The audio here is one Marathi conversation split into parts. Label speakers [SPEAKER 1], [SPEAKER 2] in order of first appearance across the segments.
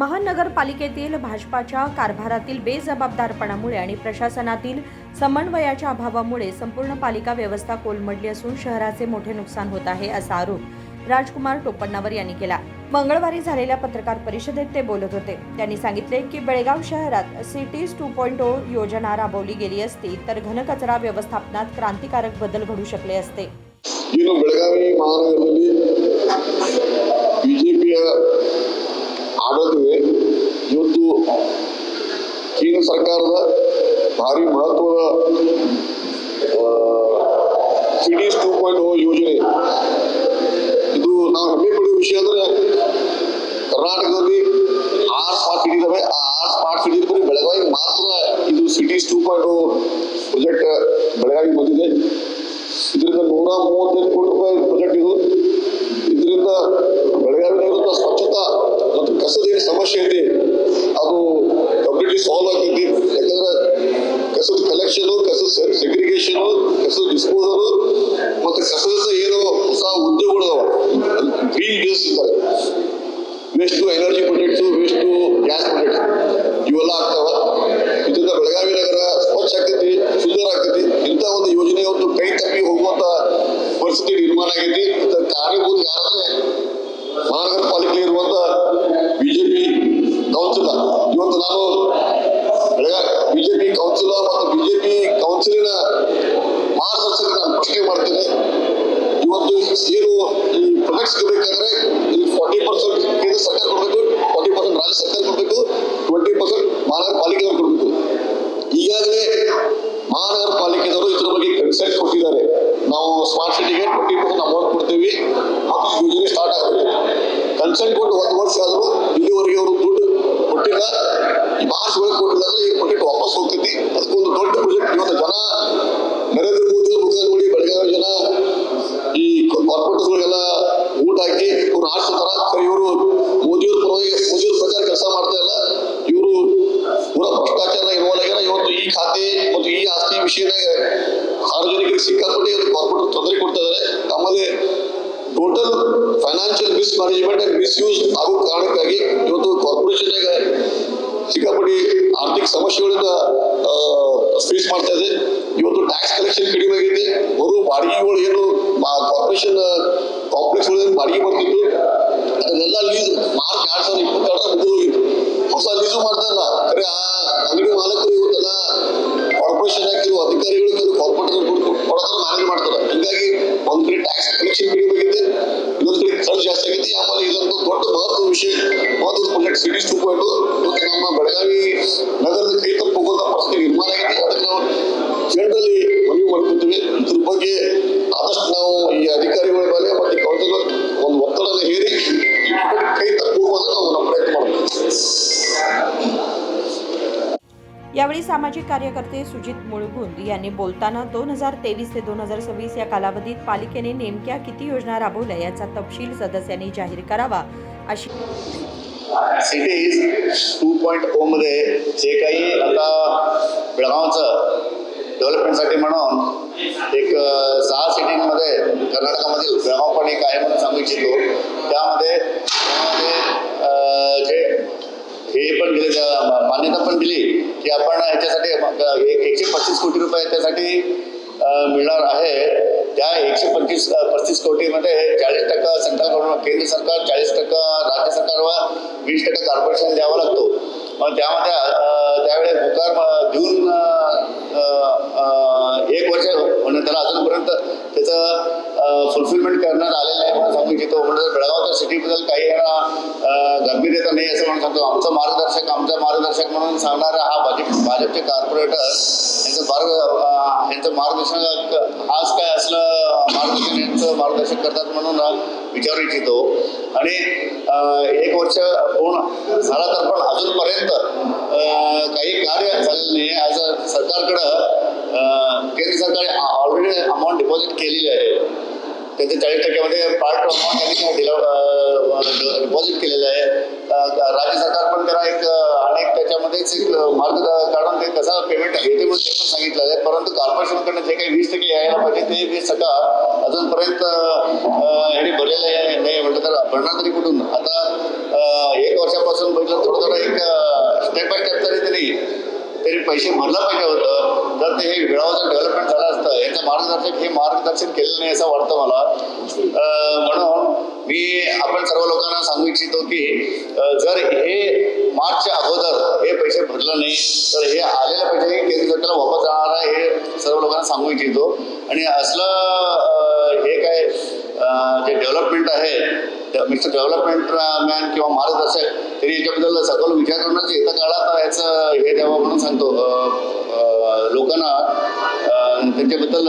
[SPEAKER 1] महानगरपालिकेतील भाजपाच्या कारभारातील बेजबाबदारपणामुळे आणि प्रशासनातील समन्वयाच्या अभावामुळे संपूर्ण पालिका व्यवस्था कोलमडली असून शहराचे मोठे नुकसान होत आहे असा आरोप राजकुमार टोपण्णावर यांनी केला। मंगळवारी झालेल्या पत्रकार परिषदेत ते बोलत होते। त्यांनी सांगितले की बेळगाव शहरात सिटीज 2.0 योजना राबवली गेली असती तर घनकचरा व्यवस्थापनात क्रांतिकारक बदल घडू शकले असते।
[SPEAKER 2] ಬೆಳಗಾವಿ ಮಹಾನಗರದಲ್ಲಿ ಬಿಜೆಪಿಯ ಆಡಳಿತವೇ ಇವತ್ತು ಕೇಂದ್ರ ಸರ್ಕಾರದ ಭಾರಿ ಮಹತ್ವದ ಸಿಟೀಸ್ 2.0 ಯೋಜನೆ ಇದು ನಾವು ಹೆಮ್ಮೆ ಪಡುವ ವಿಷಯ ಅಂದ್ರೆ ಕರ್ನಾಟಕದಲ್ಲಿ 6 ಸ್ಮಾರ್ಟ್ ಸಿಟಿ ಇದಾವೆ। ಆ 6 ಸ್ಮಾರ್ಟ್ ಸಿಟಿ ಬರೀ ಬೆಳಗಾವಿ ಮಾತ್ರ ಇದು ಸಿಟೀಸ್ 2.0 ಪ್ರಾಜೆಕ್ಟ್ ಬೆಳಗಾವಿ ಬಂದಿದೆ। ಇದರಿಂದ 135 ಕೋಟಿ ರೂಪಾಯಿ ಪ್ರಾಜೆಕ್ಟ್ ಇದು। ಇದರಿಂದ ಬೆಳಗಾವಿನ ಸ್ವಚ್ಛತಾ ಮತ್ತು ಕಸದ ಏನು ಸಮಸ್ಯೆ ಇದೆ ಅದು ಕಂಪ್ಲೀಟ್ಲಿ ಸಾಲ್ವ್ ಆಗ್ತೈತಿ। ಯಾಕಂದ್ರೆ ಕಸದ ಕಲೆಕ್ಷನ್, ಕಸದ ಸೆಗ್ರಿಗೇಷನ್, ಕಸದ ಡಿಸ್ಪೋಸಲ್ ಮತ್ತು ಕಸದಿಂದ ಏನು ಹೊಸ ಉದ್ಯೋಗಗಳು ಅದಾವ, ಗ್ರೀನ್ ಬಿಸ್ನೆಸ್ ಇದ್ದಾರೆ, waste to energy projects, waste to gas projects ಇವೆಲ್ಲ ಆಗ್ತಾವ। ಇದರಿಂದ ಬೆಳಗಾವಿ ನಗರ ಸ್ವಚ್ಛ ಆಗ್ತೈತಿ, ಸುಂದರ ಆಗ್ತೈತಿ। ಇಂಥ ಒಂದು ಯೋಜನೆ ಒಂದು ಕೈ ತಪ್ಪಿ ಹೋಗುವಂತ ಪರಿಸ್ಥಿತಿ ನಿರ್ಮಾಣ ಆಗೈತಿ। ಇದರ ಕಾರಣಭೂತ ಯಾರಂದ್ರೆ ಮಹಾನಗರ ಪಾಲಿಕೆ ಇರುವಂತ ಬಿಜೆಪಿ ಕೌನ್ಸಿಲರ್। ಇವತ್ತು ನಾನು ಬಿಜೆಪಿ ಕೌನ್ಸಿಲರ್ ಮತ್ತು ಬಿಜೆಪಿ ಕೌನ್ಸಿಲಿನ ಮಾರ್ಗದರ್ಶಕ ನಾನು ಪ್ರಶ್ನೆ ಮಾಡ್ತೇನೆ। ಇವತ್ತು ಏನು ಈ ಪ್ರಾಜೆಕ್ಟ್ಸ್ ಬೇಕಾದ್ರೆ 40% ಕೇಂದ್ರ ಸರ್ಕಾರ ಕೊಡಬೇಕು, 40% ರಾಜ್ಯ ಸರ್ಕಾರ ಕೊಡಬೇಕು, 20% ಮಹಾನಗರ ಪಾಲಿಕೆದವರು ಕೊಡಬೇಕು। ಈಗಾಗಲೇ ಮಹಾನಗರ ಪಾಲಿಕೆದವರು ಇದ್ರ ಬಗ್ಗೆ ಕನ್ಸೆಂಟ್ ಕೊಟ್ಟಿದ್ದಾರೆ। ನಾವು ಸ್ಮಾರ್ಟ್ ಸಿಟಿಗೆ 20% ಅಮೌಂಟ್ ಕೊಡ್ತೀವಿ ಮತ್ತು ಯೋಜನೆ ಸ್ಟಾರ್ಟ್ ಆಗಬೇಕು। ಕನ್ಸೆಂಟ್ ಕೊಟ್ಟು 1 ವರ್ಷ ಆದರೂ ಇಲ್ಲಿವರೆಗೆ ಅವರು ದುಡ್ಡು ಕೊಟ್ಟಿಲ್ಲ। ಈ ಮಾರ್ಚ್ ಒಳಗೆ ಕೊಟ್ಟಿಲ್ಲ ಅಂದ್ರೆ ಈ ಪ್ರಾಜೆಕ್ಟ್ ವಾಪಸ್ ಹೋಗ್ತೈತಿ। ಅದಕ್ಕೊಂದು ದೊಡ್ಡ ಪ್ರಾಜೆಕ್ಟ್ ಇವತ್ತು ಜನ ನರೇಂದ್ರ ಮೋದಿ ಅವ್ರ ಮುಖ ನೋಡಿ ಬೆಳಗಾವಿ ಜನ ಈ ಕಾರ್ಪೊರೇಟರ್ಗಳಿಗೆಲ್ಲ ಊಟ ಹಾಕಿ ಇವ್ರು ಆಡ್ಸ್ತಾರ। ಸರಿ, ಇವರು ಮೋದಿಯವ್ರ ಪರವಾಗಿ ಮೋದಿಯವ್ರ ಪ್ರಕಾರ ಕೆಲಸ ಮಾಡ್ತಾ ಇಲ್ಲ, ಇವರು ಪೂರಾ ಭ್ರಷ್ಟಾಚಾರ ಇನ್ವಾಲ್ವ್ ಆಗ್ಯಾರ। ಇವತ್ತು ಈ ಖಾತೆ ಮತ್ತು ಈ ಆಸ್ತಿ ವಿಷಯದಾಗ ಸಾರ್ವಜನಿಕರಿಗೆ ಸಿಕ್ಕಾಪಟ್ಟೆ ಕಾರ್ಪೊರೇಟರ್ ತೊಂದರೆ ಕೊಡ್ತಾ ಇದ್ದಾರೆ। ಆಮೇಲೆ total financial miss management and misuse ಆಗೋ ಕಾರಣಕ್ಕಾಗಿ ಇವತ್ತು ಕಾರ್ಪೊರೇಷನ್ಯಾಗ ಸಿಕ್ಕಾಪಟ್ಟಿ ಆರ್ಥಿಕ ಸಮಸ್ಯೆಗಳಿಂದ ಫೇಸ್ ಮಾಡ್ತಾ ಇದೆ। ಇವತ್ತು ಟ್ಯಾಕ್ಸ್ ಕಲೆಕ್ಷನ್ ಕಡಿಮೆ ಆಗಿದೆ। ಬರೋ ಬಾಡಿಗೆಗಳು ಏನು ಕಾರ್ಪೊರೇಷನ್ ಕಾಂಪ್ಲೆಕ್ಸ್ ಬಾಡಿಗೆ ಬರ್ತಿತ್ತು ಅದನ್ನೆಲ್ಲ ಲೀಸ್ ಮಾರ್ಚ್ 2022 ಮುಗಿದೋಗಿತ್ತು। ಹೊಸ ಲೀಸು ಮಾಡ್ತಾ ಇಲ್ಲ। ಖರೆ ಆ ಅಂಗಡಿ ಮಾಲಕರು ಇವತ್ತೆಲ್ಲ ಕಾರ್ಪೊರೇಷನ್ ಕೆಲವು ಅಧಿಕಾರಿಗಳು ಕೆಲವು ಕಾರ್ಪೊರೇಟರ್ ಕೊಡೋದ್ರ ಮ್ಯಾನೇಜ್ ಮಾಡ್ತಾರೆ। ಹಿಂಗಾಗಿ ಒಂದ್ ಕಡೆ ಟ್ಯಾಕ್ಸ್ ಕಲೆಕ್ಷನ್ ಕಡಿಮೆ ಆಗಿದೆ, ಇನ್ನೊಂದ್ ಕಡೆ ಖರ್ಚು ಜಾಸ್ತಿ ಆಗಿದೆ। ಆಮೇಲೆ ಇದೊಂದು ದೊಡ್ಡ ಮಹತ್ವದ ವಿಷಯ, ಮಹತ್ವದ ಪ್ರಾಜೆಕ್ಟ್ ಸಿಟೀಸ್ 2.0 ಇವತ್ತು ನಮ್ಮ ಬೆಳಗಾವಿ ನಗರದ ಕೈ ತಪ್ಪು ಹೋಗುವಂತ ಪರಿಸ್ಥಿತಿ ನಿರ್ಮಾಣ ಆಗಿದೆ। ಅದಕ್ಕೆ ನಾವು ಜನರಲ್ಲಿ ಮನವಿ ಮಾಡ್ಕೊತೀವಿ, ಇದ್ರ ಬಗ್ಗೆ ಆದಷ್ಟು ನಾವು ಈ ಅಧಿಕಾರಿಗಳ ಮೇಲೆ ಮತ್ತೆ ಕೌನ್ಸಿಲರ್ ಒಂದು ಒತ್ತಡನ ಹೇರಿ ಕೈ ತಪ್ಪು ಹೋಗೋದನ್ನ ನಾವು ನಮ್ಮ ಪ್ರಯತ್ನ ಮಾಡಬೇಕು।
[SPEAKER 1] यावेळी सामाजिक कार्यकर्ते सुजित मुळगुंद यांनी बोलताना 2023 ते 2026 या कालावधीत पालिकेने नेमक्या किती योजना राबवल्या याचा तपशील सदस्यांनी जाहीर करावा अशी
[SPEAKER 3] सिटीज 2.0 मध्ये जे काही आता बेळगावचं डेव्हलपमेंटसाठी म्हणून एक 6 सिटींमध्ये कर्नाटकामधील बेळगाव पण एक आहे म्हणून सांगू इच्छितो। त्यामध्ये जे हे पण दिले, मान्यता पण दिली की आपण ह्याच्यासाठी 125 कोटी रुपये त्यासाठी मिळणार आहे। त्या 135 कोटीमध्ये 40% सेंट्रल गव्हर्नमेंट केंद्र सरकार, 40% राज्य सरकार व 20% कॉर्पोरेशन द्यावा लागतो। मग त्यामध्ये त्यावेळेस होकार देऊन 1 वर्ष म्हणजे त्याला अजूनपर्यंत त्याचं फुलफिलमेंट करण्यात आलेलं आहे म्हणून सांगू इच्छितो। म्हणजे बेळगावच्या सिटीबद्दल काही गंभीरता नाही असं म्हणून सांगतो। आमचा मार्गदर्शक म्हणून सांगणारा हा भाजपचे कॉर्पोरेटर यांचं मार्गदर्शन आज काय असलं मार्गदर्शन यांचं मार्गदर्शन करतात म्हणून विचारू इच्छितो। आणि 1 वर्ष पूर्ण झाला तर पण अजूनपर्यंत काही कार्य झालेलं नाही। आज सरकारकडं केंद्र सरकारने ऑलरेडी अमाऊंट डिपॉझिट केलेली आहे। त्याचे 40% पार्ट अमाऊंट त्यांनी डिपॉझिट केलेलं आहे। राज्य सरकार पण त्याला एक अनेक त्याच्यामध्येच एक मार्ग काढून ते कसा पेमेंट येते म्हणून ते पण सांगितलं आहे। परंतु कॉर्पोरेशनकडनं जे काही 20% यायला पाहिजे ते 20% अजूनपर्यंत ह्यांनी भरलेलं नाही। म्हटलं तर भरणार तरी कुठून? आता 1 वर्षापासून बघितलं तर पैसे भरलं पाहिजे होतं तर ते हे बेळगावचं डेव्हलपमेंट झालं असतं. यांचं मार्गदर्शक हे मार्गदर्शन केलेलं नाही असं वाटतं मला. म्हणून मी आपण सर्व लोकांना सांगू इच्छितो की जर हे मार्चच्या अगोदर हे पैसे भरलं नाही तर हे आलेले पैसे केंद्र सरकारला वापस जाणार आहे हे सर्व लोकांना सांगू इच्छितो. आणि असलं हे काय जे डेव्हलपमेंट आहे मिस्टर डेव्हलपमेंट मॅन किंवा मार्गदर्शक तरी याच्याबद्दल सखोल विचार करूनच येत्या काळात याचं हे द्यावं म्हणून सांगतो लोकांना. त्यांच्याबद्दल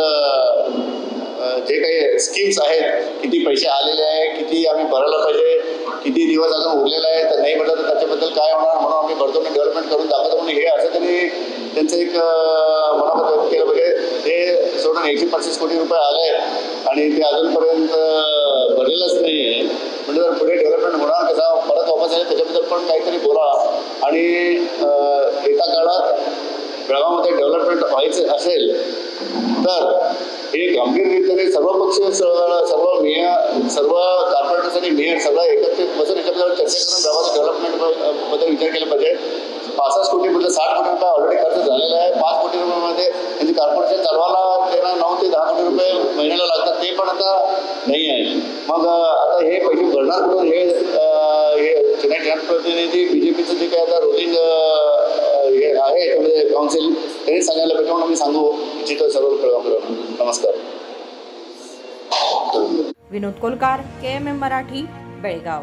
[SPEAKER 3] जे काही स्कीम्स आहेत किती पैसे आलेले आहे किती आम्ही भरायला पाहिजे किती दिवस अजून उरलेला आहे तर नाही भरलं तर त्याच्याबद्दल काय होणार म्हणून आम्ही भरतो आणि डेव्हलपमेंट करून दाखवतो म्हणून हे असं तरी त्यांचं एक मनात व्यक्त केलं पाहिजे. ते सोडून 135 कोटी रुपये आले आणि ते अजूनपर्यंत भरलेलंच नाही आहे म्हणजे जर पुढे डेव्हलपमेंट होणार कसा परत वापस आले त्याच्याबद्दल पण काहीतरी बोला. आणि येत्या काळात बेळगावमध्ये डेव्हलपमेंट व्हायचं असेल तर हे गंभीररीत्याने सर्व पक्ष सर्व कॉर्पोरेटर्स आणि मेयर सगळं एकत्रित बसून याच्याबद्दल चर्चा करून बेळगावच्या डेव्हलपमेंट बद्दल विचार केला पाहिजे. 65 कोटीमध्ये 60 कोटी रुपये ऑलरेडी खर्च झालेला आहे. 5 कोटी रुपयामध्ये त्यांची कॉर्पोरेशन चालवायला त्यांना 9 ते 10 कोटी रुपये महिन्याला लागतात ते पण आता नाही आहे. मग आता हे पैसे भरणार करून हे चेन्नई जनप्रतिनिधी BJPचं जे काय आता रोलिंग हे आहे त्यामध्ये काउन्सिल त्यांनी सांगायला पाहिजे म्हणून मी सांगू इच्छितो सर्व बेळगावकरांना. नमस्कार.
[SPEAKER 1] विनोद कोलकार, KMM मराठी, बेळगाव.